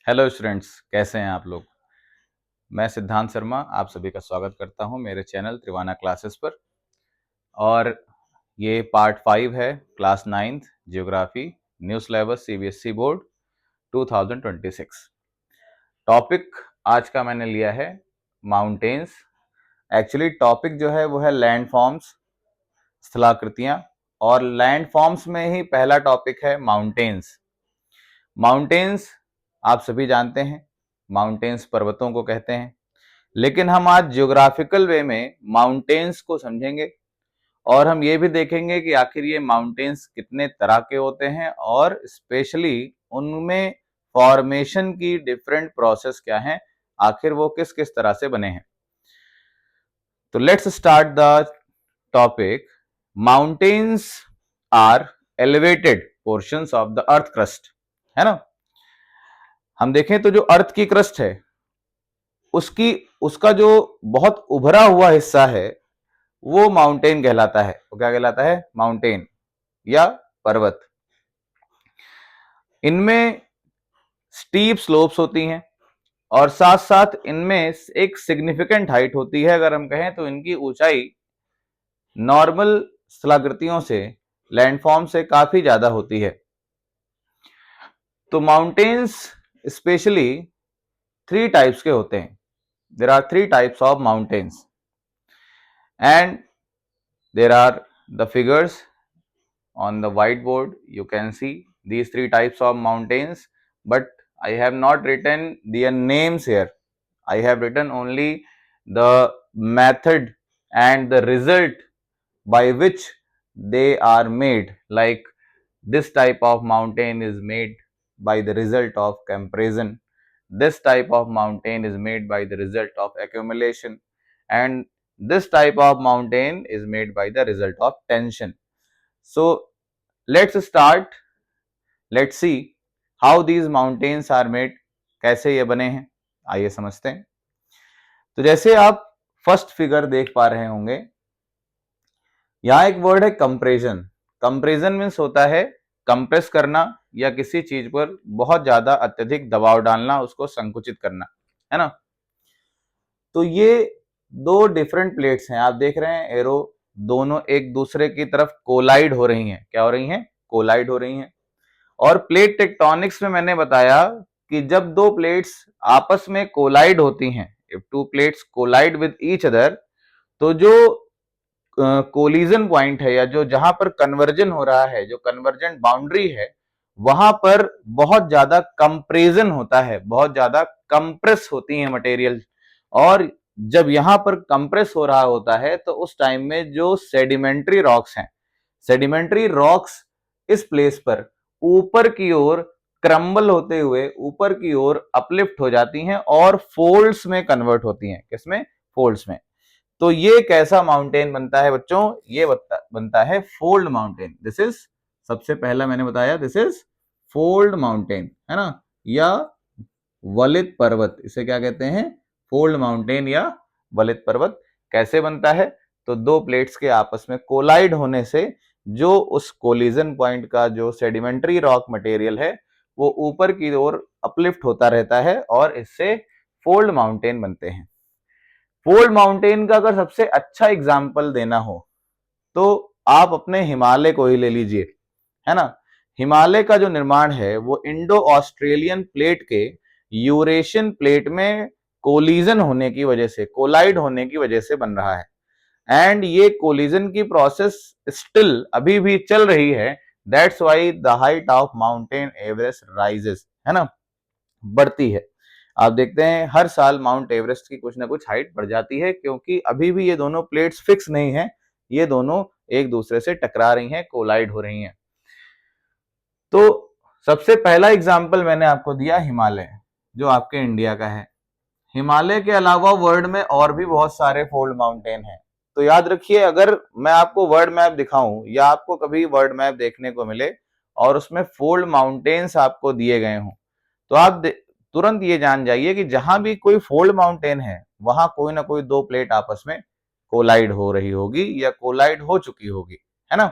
Hello students, कैसे हैं आप लोग। मैं सिद्धांत शर्मा आप सभी का स्वागत करता हूं मेरे चैनल त्रिवाना क्लासेस पर। और ये पार्ट 5 है class 9th geography new syllabus CBSE board 2026। Topic आज का मैंने लिया है माउंटेन्स। एक्चुअली टॉपिक जो है वो है लैंड फॉर्म्स, स्थलाकृतियां। और लैंड फॉर्म्स में ही पहला टॉपिक है माउंटेन्स। माउंटेन्स आप सभी जानते हैं, माउंटेन्स पर्वतों को कहते हैं। लेकिन हम आज जियोग्राफिकल वे में माउंटेन्स को समझेंगे और हम ये भी देखेंगे कि आखिर ये माउंटेन्स कितने तरह के होते हैं और स्पेशली उनमें फॉर्मेशन की डिफरेंट प्रोसेस क्या है, आखिर वो किस किस तरह से बने हैं। तो let's start the topic. Mountains are elevated portions of the earth crust, है ना। हम देखें तो जो अर्थ की क्रस्ट है उसकी उसका जो बहुत उभरा हुआ हिस्सा है वो माउंटेन कहलाता है। वो क्या कहलाता है? माउंटेन या पर्वत। इनमें स्टीप स्लोप्स होती हैं और साथ साथ इनमें एक सिग्निफिकेंट हाइट होती है। अगर हम कहें तो इनकी ऊंचाई नॉर्मल स्थलाकृतियों से, लैंडफॉर्म से काफी ज्यादा होती है। तो माउंटेन्स स्पेशली 3 टाइप्स के होते हैं। There are 3 types of mountains and there are the figures on the whiteboard. You can see these 3 types of mountains, but I have not written their names here. I have written only the method and the result by which they are made. Like this type of mountain is made by the result of compression, this type of mountain is made by the result of accumulation, and this type of mountain is made by the result of tension. So let's start, let's see how these mountains are made. कैसे ये बने हैं, आइए समझते हैं। तो जैसे आप फर्स्ट फिगर देख पा रहे होंगे, यहां एक वर्ड है कंप्रेशन। कंप्रेशन मीन्स होता है कंप्रेस करना या किसी चीज पर बहुत ज्यादा अत्यधिक दबाव डालना, उसको संकुचित करना, है ना। तो ये 2 डिफरेंट प्लेट्स हैं, आप देख रहे हैं एरो, दोनों एक दूसरे की तरफ कोलाइड हो रही हैं। क्या हो रही हैं? कोलाइड हो रही हैं। और प्लेट टेक्टोनिक्स में मैंने बताया कि जब 2 प्लेट्स आपस में कोलाइड होती हैं, if 2 plates collide with each other, तो जो कोलिजन पॉइंट है या जो जहां पर कन्वर्जन हो रहा है, जो कन्वर्जेंट बाउंड्री है, वहां पर बहुत ज्यादा कंप्रेजन होता है, बहुत ज्यादा कंप्रेस होती है मटेरियल। और जब यहां पर कंप्रेस हो रहा होता है तो उस टाइम में जो सेडिमेंट्री रॉक्स हैं, सेडिमेंट्री रॉक्स इस प्लेस पर ऊपर की ओर क्रम्बल होते हुए ऊपर की ओर अपलिफ्ट हो जाती हैं और फोल्ड्स में कन्वर्ट होती हैं। किसमें? फोल्ड्स में। तो ये कैसा माउंटेन बनता है बच्चों? ये बनता है फोल्ड माउंटेन। दिस इज, सबसे पहला मैंने बताया, दिस इज फोल्ड माउंटेन, है ना, या वलित पर्वत। इसे क्या कहते हैं? फोल्ड माउंटेन या वलित पर्वत। कैसे बनता है? तो 2 प्लेट्स के आपस में कोलाइड होने से जो उस कोलिजन पॉइंट का जो सेडिमेंट्री रॉक मटेरियल है वो ऊपर की ओर अपलिफ्ट होता रहता है और इससे फोल्ड माउंटेन बनते हैं। फोल्ड माउंटेन का अगर सबसे अच्छा एग्जाम्पल देना हो तो आप अपने हिमालय को ही ले लीजिए, है ना। हिमालय का जो निर्माण है वो इंडो ऑस्ट्रेलियन प्लेट के यूरेशियन प्लेट में कोलिजन होने की वजह से, कोलाइड होने की वजह से बन रहा है। एंड ये कोलिजन की प्रोसेस स्टिल अभी भी चल रही है। That's why the height of mountain Everest rises, है ना, बढ़ती है। आप देखते हैं हर साल माउंट एवरेस्ट की कुछ ना कुछ हाइट बढ़ जाती है, क्योंकि अभी भी ये दोनों प्लेट्स फिक्स नहीं है, ये दोनों एक दूसरे से टकरा रही हैं, कोलाइड हो रही हैं। तो सबसे पहला एग्जाम्पल मैंने आपको दिया हिमालय, जो आपके इंडिया का है। हिमालय के अलावा वर्ल्ड में और भी बहुत सारे फोल्ड माउंटेन हैं। तो याद रखिए, अगर मैं आपको वर्ल्ड मैप दिखाऊं या आपको कभी वर्ल्ड मैप देखने को मिले और उसमें फोल्ड माउंटेन्स आपको दिए गए हों, तो आप तुरंत ये जान जाइए कि जहां भी कोई फोल्ड माउंटेन है वहां कोई ना कोई 2 प्लेट आपस में कोलाइड हो रही होगी या कोलाइड हो चुकी होगी, है ना।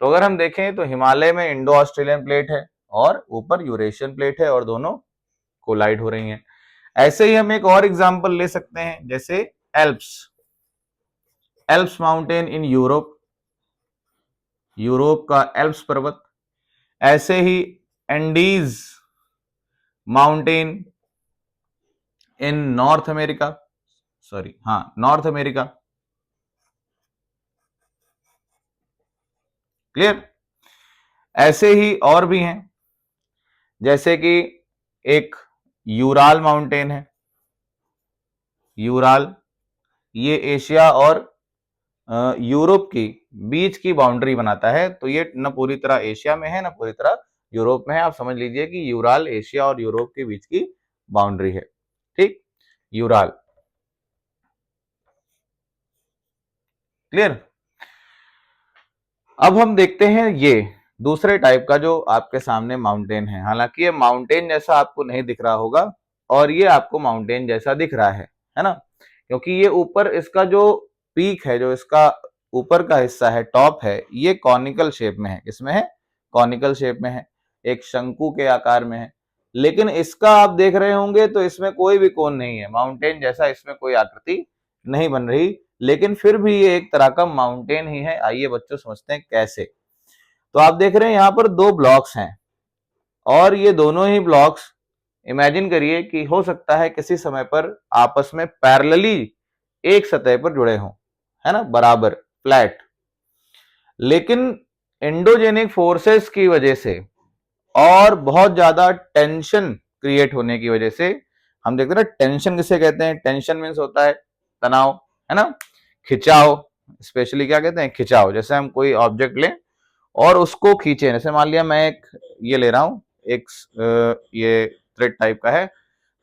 तो अगर हम देखें तो हिमालय में इंडो ऑस्ट्रेलियन प्लेट है और ऊपर यूरेशियन प्लेट है और दोनों कोलाइड हो रही हैं। ऐसे ही हम एक और एग्जांपल ले सकते हैं, जैसे Alps mountain in Europe, Europe का एल्प्स पर्वत। ऐसे ही Andes mountain in North America, North America. Clear. ऐसे ही और भी हैं, जैसे कि एक यूराल माउंटेन है, यूराल, ये एशिया और यूरोप की बीच की बाउंड्री बनाता है। तो ये न पूरी तरह एशिया में है न पूरी तरह यूरोप में है। आप समझ लीजिए कि यूराल एशिया और यूरोप के बीच की बाउंड्री है। ठीक, यूराल। क्लियर। अब हम देखते हैं ये दूसरे टाइप का जो आपके सामने माउंटेन है। हालांकि ये माउंटेन जैसा आपको नहीं दिख रहा होगा, और ये आपको माउंटेन जैसा दिख रहा है ना, क्योंकि ये ऊपर इसका जो पीक है, जो इसका ऊपर का हिस्सा है, टॉप है, ये कॉनिकल शेप में है। किसमें है? कॉनिकल शेप में है, एक शंकु के आकार में है। लेकिन इसका आप देख रहे होंगे तो इसमें कोई भी कोण नहीं है, माउंटेन जैसा इसमें कोई आकृति नहीं बन रही, लेकिन फिर भी ये एक तरह का माउंटेन ही है। आइए बच्चों समझते हैं कैसे। तो आप देख रहे हैं यहां पर दो ब्लॉक्स हैं, और ये दोनों ही ब्लॉक्स इमेजिन करिए कि हो सकता है किसी समय पर आपस में पैरेलली एक सतह पर जुड़े हों, है ना, बराबर फ्लैट। लेकिन एंडोजेनिक फोर्सेस की वजह से और बहुत ज्यादा टेंशन क्रिएट होने की वजह से, हम देखते हैं ना, टेंशन किसे कहते हैं? टेंशन मीन्स होता है तनाव, है ना, खिंचाव। स्पेशली क्या कहते हैं? खिंचाव। जैसे हम कोई ऑब्जेक्ट लें और उसको खींचे, जैसे मान लिया मैं एक ये ले रहा हूं, एक ये थ्रेड टाइप का है,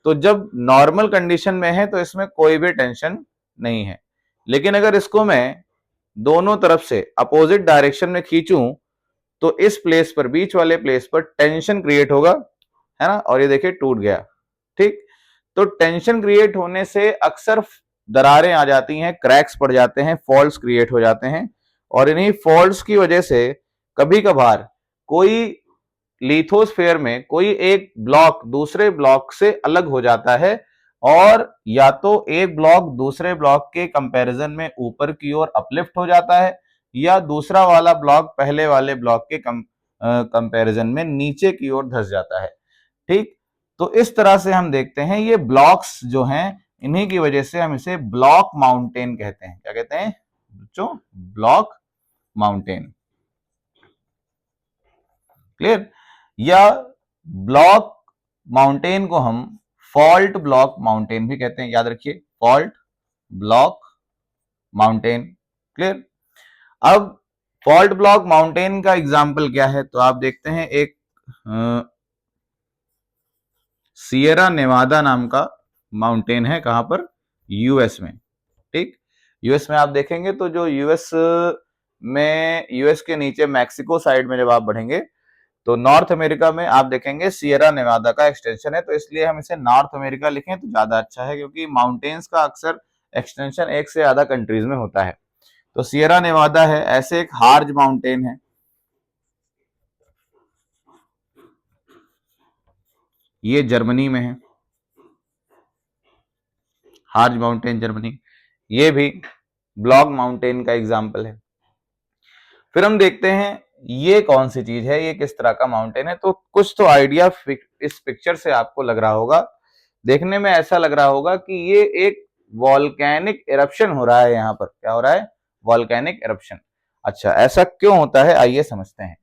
तो जब नॉर्मल कंडीशन में है तो इसमें कोई भी टेंशन नहीं है। लेकिन अगर इसको मैं दोनों तरफ से अपोजिट डायरेक्शन में खींचूं तो इस प्लेस पर, बीच वाले प्लेस पर टेंशन क्रिएट होगा, है ना, और ये देखिए टूट गया। ठीक, तो टेंशन क्रिएट होने से अक्सर दरारें आ जाती हैं, क्रैक्स पड़ जाते हैं, फॉल्ट्स क्रिएट हो जाते हैं, और इन्हीं फॉल्ट्स की वजह से कभी कभार कोई लिथोस्फेयर में कोई एक ब्लॉक दूसरे ब्लॉक से अलग हो जाता है, और या तो एक ब्लॉक दूसरे ब्लॉक के कंपैरिजन में ऊपर की ओर अपलिफ्ट हो जाता है, या दूसरा वाला ब्लॉक पहले वाले ब्लॉक के कंपैरिजन में नीचे की ओर धंस जाता है। ठीक, तो इस तरह से हम देखते हैं ये ब्लॉक्स जो हैं, इन्हीं की वजह से हम इसे ब्लॉक माउंटेन कहते हैं। क्या कहते हैं बच्चों? Block mountain. क्लियर। या ब्लॉक माउंटेन को हम फॉल्ट ब्लॉक माउंटेन भी कहते हैं, याद रखिए, फॉल्ट ब्लॉक माउंटेन। क्लियर। अब फॉल्ट ब्लॉक माउंटेन का एग्जाम्पल क्या है? तो आप देखते हैं एक सियरा नेवादा नाम का माउंटेन है। कहां पर? यूएस में। ठीक, यूएस में आप देखेंगे तो जो यूएस में, यूएस के नीचे मैक्सिको साइड में जब आप बढ़ेंगे तो नॉर्थ अमेरिका में आप देखेंगे सियरा नेवादा का एक्सटेंशन है, तो इसलिए हम इसे नॉर्थ अमेरिका लिखें तो ज्यादा अच्छा है, क्योंकि माउंटेन्स का अक्सर एक्सटेंशन एक से ज्यादा कंट्रीज में होता है। तो सियरा नेवादा है। ऐसे एक हार्ज माउंटेन है, ये जर्मनी में है, हार्ज माउंटेन जर्मनी, ये भी ब्लॉक माउंटेन का एग्जाम्पल है। फिर हम देखते हैं ये कौन सी चीज है, ये किस तरह का माउंटेन है। तो कुछ तो आइडिया इस पिक्चर से आपको लग रहा होगा, देखने में ऐसा लग रहा होगा कि ये एक वॉल्केनिक इरप्शन हो रहा है। यहाँ पर क्या हो रहा है? Volcanic eruption. अच्छा, ऐसा क्यों होता है? आइए समझते हैं।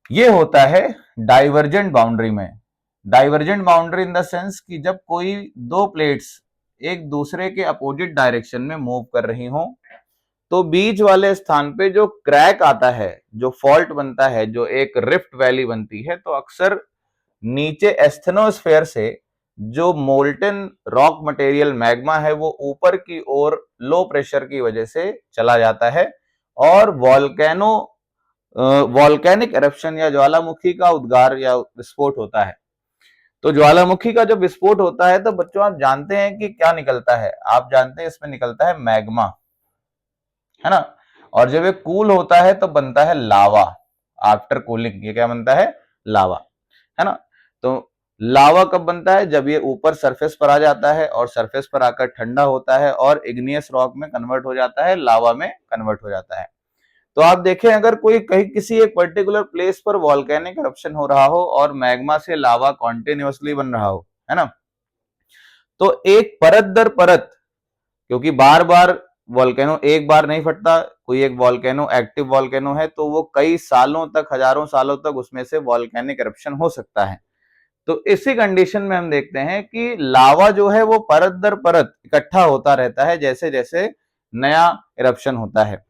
ये होता है डाइवर्जेंट बाउंड्री में। Divergent boundary in the sense कि जब कोई दो प्लेट्स एक दूसरे के अपोजिट डायरेक्शन में मूव कर रही हो, तो बीच वाले स्थान पे जो क्रैक आता है, जो फॉल्ट बनता है, जो एक रिफ्ट वैली बनती है, तो अक्सर नीचे एस्थेनोस्फेयर से जो मोल्टन रॉक मटेरियल मैग्मा है वो ऊपर की ओर लो प्रेशर की वजह से चला जाता है, और वॉल्केनिक एरप्शन या ज्वालामुखी का उद्गार या विस्फोट होता है। तो ज्वालामुखी का जब विस्फोट होता है तो बच्चों आप जानते हैं कि क्या निकलता है? आप जानते हैं इसमें निकलता है मैग्मा, है ना, और जब ये कूल होता है तो बनता है लावा। आफ्टर कूलिंग ये क्या बनता है? लावा, है ना। तो लावा कब बनता है? जब ये ऊपर सरफेस पर आ जाता है और सरफेस पर आकर ठंडा होता है और इग्नियस रॉक में कन्वर्ट हो जाता है, लावा में कन्वर्ट हो जाता है। तो आप देखें, अगर कोई कहीं किसी एक पर्टिकुलर प्लेस पर वॉल्केनिक eruption हो रहा हो और मैग्मा से लावा कॉन्टिन्यूअसली बन रहा हो, है ना, तो एक परत दर परत, क्योंकि बार बार वॉल्केनो एक बार नहीं फटता, कोई एक वॉल्केनो एक्टिव वॉल्केनो है तो वो कई सालों तक, हजारों सालों तक उसमें से वॉल्केनिक eruption हो सकता है। तो इसी कंडीशन में हम देखते हैं कि लावा जो है वो परत दर परत इकट्ठा होता रहता है जैसे जैसे नया eruption होता है।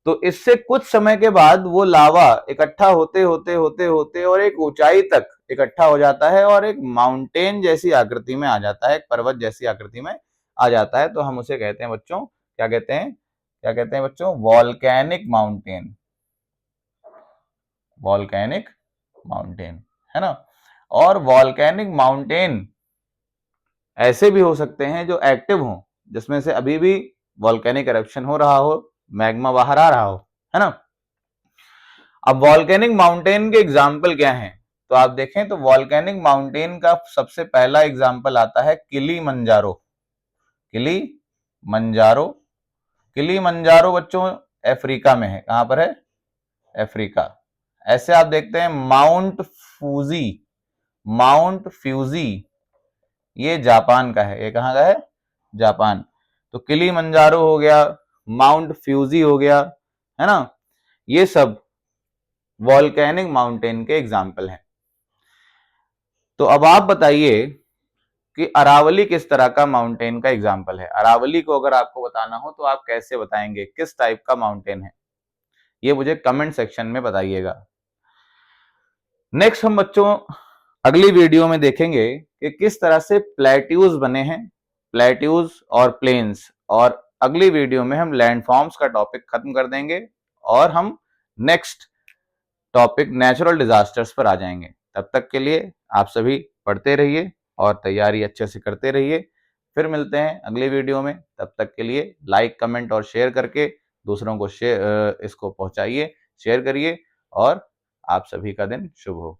तो इससे कुछ समय के बाद वो लावा इकट्ठा होते होते होते होते और एक ऊंचाई तक इकट्ठा हो जाता है और एक माउंटेन जैसी आकृति में आ जाता है, एक पर्वत जैसी आकृति में आ जाता है। तो हम उसे कहते हैं बच्चों, क्या कहते हैं? क्या कहते हैं बच्चों? Volcanic mountain. वॉल्केनिक माउंटेन, है ना। और वॉल्केनिक माउंटेन ऐसे भी हो सकते हैं जो एक्टिव हों, जिसमें से अभी भी वॉल्केनिक eruption हो रहा हो, मैग्मा बाहर आ रहा हो, है ना। अब वॉल्केनिक माउंटेन के एग्जाम्पल क्या हैं? तो आप देखें तो वॉल्केनिक माउंटेन का सबसे पहला एग्जाम्पल आता है किलीमंजारो। किलीमंजारो, किलीमंजारो बच्चों अफ्रीका में है। कहां पर है? अफ्रीका। ऐसे आप देखते हैं माउंट फूजी, माउंट फ्यूजी, ये जापान का है। ये कहां का है? जापान। तो किलीमंजारो हो गया, माउंट फ्यूजी हो गया, है ना, ये सब वॉल्केनिक माउंटेन के एग्जाम्पल हैं। तो अब आप बताइए कि अरावली किस तरह का माउंटेन का एग्जाम्पल है? अरावली को अगर आपको बताना हो तो आप कैसे बताएंगे, किस टाइप का माउंटेन है? ये मुझे कमेंट सेक्शन में बताइएगा। नेक्स्ट हम बच्चों अगली वीडियो में देखेंगे कि किस तरह से प्लेट्यूज बने हैं, प्लेट्यूज और प्लेन्स, और अगली वीडियो में हम लैंडफॉर्म्स का टॉपिक खत्म कर देंगे और हम नेक्स्ट टॉपिक नेचुरल डिजास्टर्स पर आ जाएंगे। तब तक के लिए आप सभी पढ़ते रहिए और तैयारी अच्छे से करते रहिए। फिर मिलते हैं अगली वीडियो में। तब तक के लिए लाइक, कमेंट और शेयर करके दूसरों को इसको पहुंचाइए, शेयर करिए और आप सभी का दिन शुभ हो।